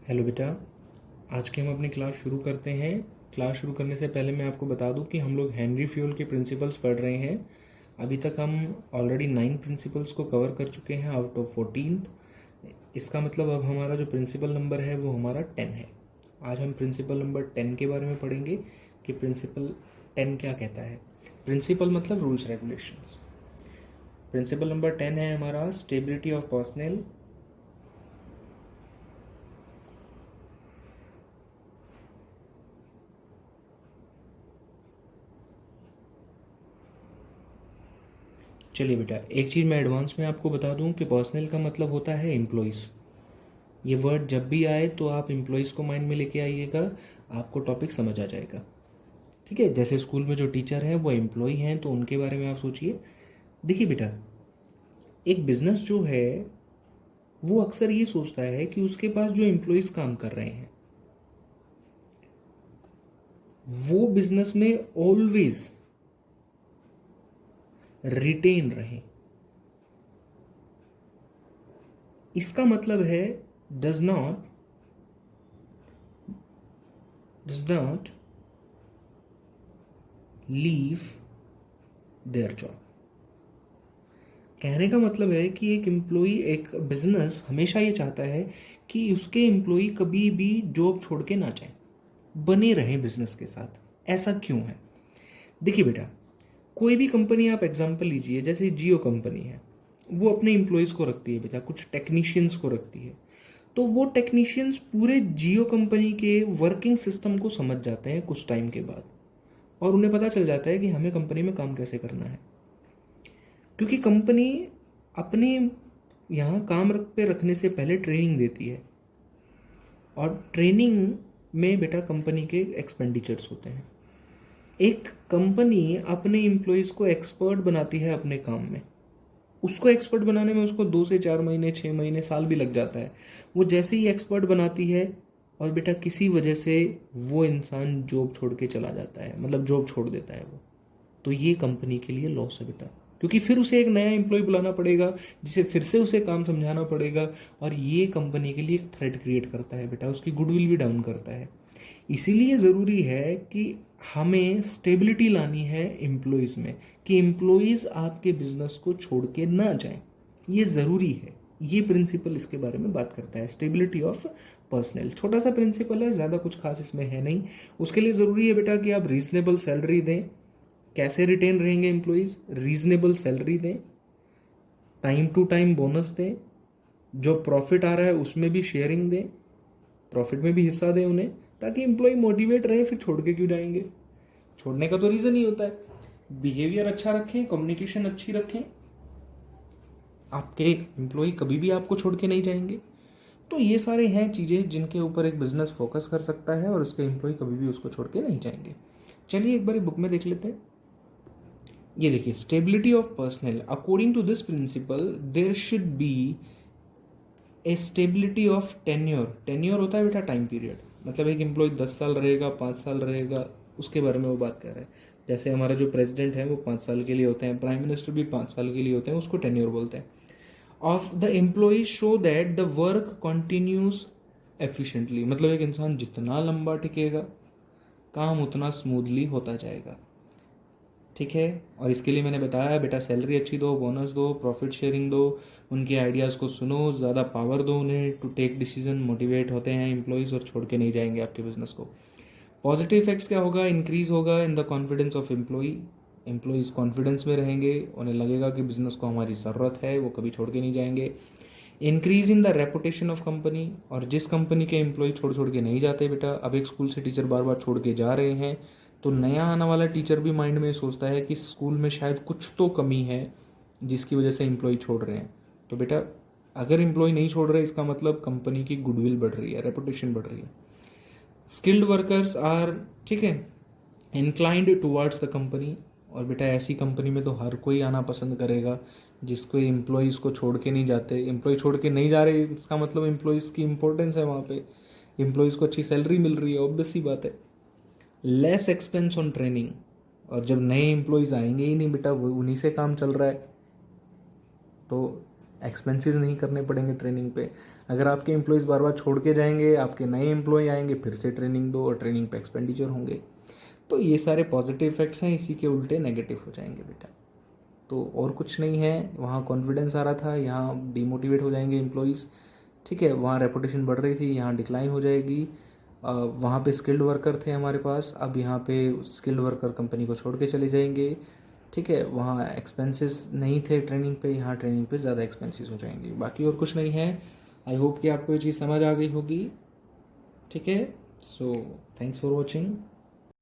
Hello बेटा। आज के हम अपनी क्लास शुरू करते हैं। क्लास शुरू करने से पहले मैं आपको बता दूं कि हम लोग हेनरी फ्यूल के प्रिंसिपल्स पढ़ रहे हैं। अभी तक हम ऑलरेडी 9 प्रिंसिपल्स को कवर कर चुके हैं आउट ऑफ 14। इसका मतलब अब हमारा जो प्रिंसिपल नंबर है वो हमारा 10 है। आज हम प्रिंसिपल नंबर 10 के बारे में पढ़ेंगे कि प्रिंसिपल 10 क्या कहता है। प्रिंसिपल मतलब रूल्स रेगुलेशंस। प्रिंसिपल नंबर 10 है हमारा स्टेबिलिटी ऑफ पर्सनल। चलिए बेटा, एक चीज़ मैं एडवांस में आपको बता दूं कि पर्सनल का मतलब होता है एम्प्लॉयज़। ये वर्ड जब भी आए तो आप एम्प्लॉयज़ को माइंड में लेके आइएगा, आपको टॉपिक समझ आ जाएगा। ठीक है, जैसे स्कूल में जो टीचर हैं वो एम्प्लॉय हैं तो उनके बारे में आप सोचिए। देखिए बेटा, एक बिजनेस जो है वो अक्सर ये सोचता है कि उसके पास जो एम्प्लॉयज़ काम कर रहे हैं वो बिजनेस में ऑलवेज रिटेन रहें। इसका मतलब है does not leave their job. कहने का मतलब है कि एक एम्प्लॉई, एक बिजनेस हमेशा ये चाहता है कि उसके एम्प्लॉई कभी भी जॉब छोड़ के ना जाए, बने रहें बिजनेस के साथ। ऐसा क्यों है? देखिए बेटा, कोई भी कंपनी आप एग्जांपल लीजिए, जैसे जियो कंपनी है, वो अपने एम्प्लॉयज़ को रखती है बेटा, कुछ टेक्नीशियंस को रखती है। तो वो टेक्नीशियंस पूरे जियो कंपनी के वर्किंग सिस्टम को समझ जाते हैं कुछ टाइम के बाद, और उन्हें पता चल जाता है कि हमें कंपनी में काम कैसे करना है। क्योंकि कंपनी अपने यहाँ काम पे रखने से पहले ट्रेनिंग देती है, और ट्रेनिंग में बेटा कंपनी के एक्सपेंडिचर्स होते हैं। एक कंपनी अपने एम्प्लॉयज़ को एक्सपर्ट बनाती है अपने काम में। उसको एक्सपर्ट बनाने में उसको 2 से 4 महीने, 6 महीने, साल भी लग जाता है। वो जैसे ही एक्सपर्ट बनाती है और बेटा किसी वजह से वो इंसान जॉब छोड़ के चला जाता है, मतलब जॉब छोड़ देता है वो, तो ये कंपनी के लिए लॉस है बेटा। क्योंकि फिर उसे एक नया एम्प्लॉय बुलाना पड़ेगा, जिसे फिर से उसे काम समझाना पड़ेगा, और ये कंपनी के लिए एक थ्रेट क्रिएट करता है बेटा, उसकी गुडविल भी डाउन करता है। इसीलिए ज़रूरी है कि हमें स्टेबिलिटी लानी है एम्प्लॉयज़ में, कि एम्प्लॉयज़ आपके बिजनेस को छोड़ के ना जाएं। ये ज़रूरी है। ये प्रिंसिपल इसके बारे में बात करता है, स्टेबिलिटी ऑफ पर्सनल। छोटा सा प्रिंसिपल है, ज़्यादा कुछ खास इसमें है नहीं। उसके लिए ज़रूरी है बेटा कि आप रीजनेबल सैलरी दें। कैसे रिटेन रहेंगे एम्प्लॉयज़? रीजनेबल सैलरी दें, टाइम टू टाइम बोनस दें, जो प्रॉफिट आ रहा है उसमें भी शेयरिंग दें, प्रॉफिट में भी हिस्सा दें उन्हें, ताकि एम्प्लॉय मोटिवेट रहे, फिर छोड़ के क्यों जाएंगे। छोड़ने का तो रीजन ही होता है। बिहेवियर अच्छा रखें, कम्युनिकेशन अच्छी रखें, आपके एम्प्लॉय कभी भी आपको छोड़ के नहीं जाएंगे। तो ये सारे हैं चीज़ें जिनके ऊपर एक बिजनेस फोकस कर सकता है और उसके एम्प्लॉय कभी भी उसको छोड़ के नहीं जाएंगे। चलिए एक बार बुक में देख लेते हैं। ये देखिए, stability of personal, according to this principle there should be a stability of tenure. Tenure होता है बेटा टाइम पीरियड, मतलब एक एम्प्लॉय 10 साल रहेगा, 5 साल रहेगा, उसके बारे में वो बात कर रहे हैं। जैसे हमारा जो प्रेसिडेंट है वो 5 साल के लिए होते हैं, प्राइम मिनिस्टर भी 5 साल के लिए होते हैं, उसको टेन्योर बोलते हैं। Of the employee show that the work continues efficiently, मतलब एक इंसान जितना लंबा टिकेगा काम उतना स्मूथली होता जाएगा। ठीक है, और इसके लिए मैंने बताया बेटा, सैलरी अच्छी दो, बोनस दो, प्रॉफिट शेयरिंग दो, उनके आइडियाज़ को सुनो, ज़्यादा पावर दो उन्हें टू टेक डिसीजन। मोटिवेट होते हैं एम्प्लॉयज़ और छोड़ के नहीं जाएंगे आपके बिजनेस को। पॉजिटिव इफेक्ट्स क्या होगा? इंक्रीज होगा in the confidence of employee. Employees confidence में रहेंगे, उन्हें लगेगा कि बिजनेस को हमारी ज़रूरत है, वो कभी छोड़ के नहीं जाएंगे। Increase in the reputation of company, और जिस कंपनी के एम्प्लॉय छोड़ छोड़ के नहीं जाते बेटा, अब एक स्कूल से टीचर बार बार छोड़ के जा रहे हैं, तो नया आने वाला टीचर भी माइंड में सोचता है कि स्कूल में शायद कुछ तो कमी है जिसकी वजह से एम्प्लॉय छोड़ रहे हैं। तो बेटा अगर एम्प्लॉय नहीं छोड़ रहे, इसका मतलब कंपनी की गुडविल बढ़ रही है, रेपुटेशन बढ़ रही है। स्किल्ड वर्कर्स आर, ठीक है, इंक्लाइंड टुवर्ड्स द कंपनी, और बेटा ऐसी कंपनी में तो हर कोई आना पसंद करेगा जिसको एम्प्लॉयज़ को छोड़ के नहीं जाते। एम्प्लॉय छोड़ के नहीं जा रहे, इसका मतलब एम्प्लॉयज़ की इंपॉर्टेंस है वहाँ पे, एम्प्लॉयज़ को अच्छी सैलरी मिल रही है, ऑब्वियस सी बात है। लेस एक्सपेंस ऑन ट्रेनिंग, और जब नए एम्प्लॉयज़ आएंगे ही नहीं बेटा, वो उन्हीं से काम चल रहा है, तो एक्सपेंसेस नहीं करने पड़ेंगे ट्रेनिंग पे। अगर आपके एम्प्लॉयज़ बार बार छोड़ के जाएंगे, आपके नए एम्प्लॉय आएंगे, फिर से ट्रेनिंग दो और ट्रेनिंग पे एक्सपेंडिचर होंगे। तो ये सारे पॉजिटिव इफेक्ट्स हैं, इसी के उल्टे नेगेटिव हो जाएंगे बेटा। तो और कुछ नहीं है, वहाँ कॉन्फिडेंस आ रहा था, यहाँ डिमोटिवेट हो जाएंगे एम्प्लॉयज़। ठीक है, वहाँ रेपुटेशन बढ़ रही थी, यहाँ डिक्लाइन हो जाएगी। वहाँ पे स्किल्ड वर्कर थे हमारे पास, अब यहाँ पे स्किल्ड वर्कर कंपनी को छोड़ के चले जाएंगे। ठीक है, वहाँ एक्सपेंसेस नहीं थे ट्रेनिंग पे, यहाँ ट्रेनिंग पे ज़्यादा एक्सपेंसेस हो जाएंगे। बाकी और कुछ नहीं है। आई होप कि आपको ये चीज़ समझ आ गई होगी। ठीक है, सो थैंक्स फॉर वॉचिंग।